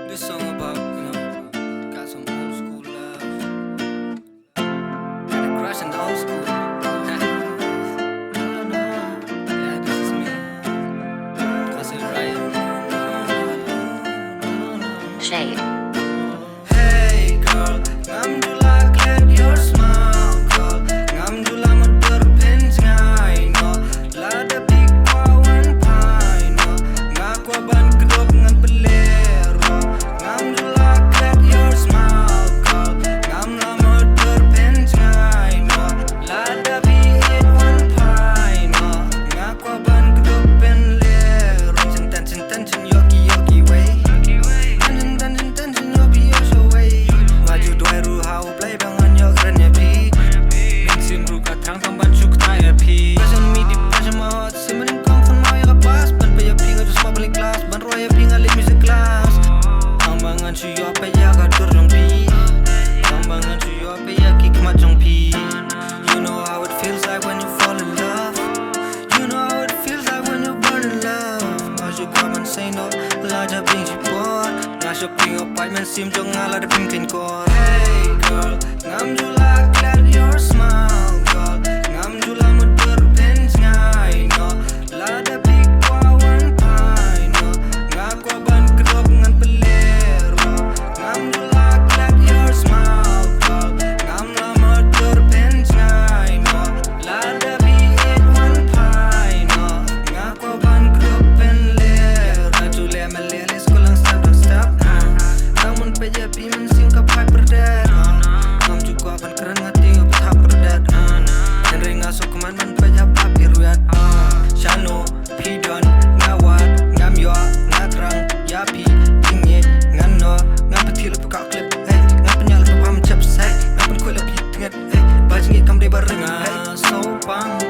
This song about, got some old school love. Had a crush in the old school. Yeah, this is me. Cause it right. Shade. Hey girl, ngamdula glad your smile, girl. Ngamdula materpins ngay, no. Lada pikwawan pai, no. Ngakwa ban kedok ngan pelero. Ngamdula glad your smile, girl. Ngamla materpins ngay, no. Lada pikwawan pai, no. Ngakwa ban kedok pelero. Cintan yoki yoki way. You know how it feels like when you fall in love. You know how it feels like when you burn in love. Als je kwam en zei no, laat je bing je poort. Na shopping op pijn, men sim jong ala de pink in koor. Hey girl, ngamdula glad your smile, girl. Ngamdula materpins ngay, no. Lada pikwawan pai, no. Ngakwa ban kedok ngan pelero. Ngamdula glad your smile, girl. Ngamla materpins ngay, no. Lada pikwawan pai, no. Ngakwa ban kedok pelero. Rajule melelis kulang step. Namun PJP mensing kapai perdet. Ngam juga ban keren ngati ngap perdet. Dan ring asuk keman man pajak papi ruyat. Shano, pidon, ngawat, ngamyo, ngatrang, yapi, tingit, ngano, ngapetil pekak klip, ngapenyal pepam chips, ngapen kulit pingat, bajingi kam de bareng, sopang.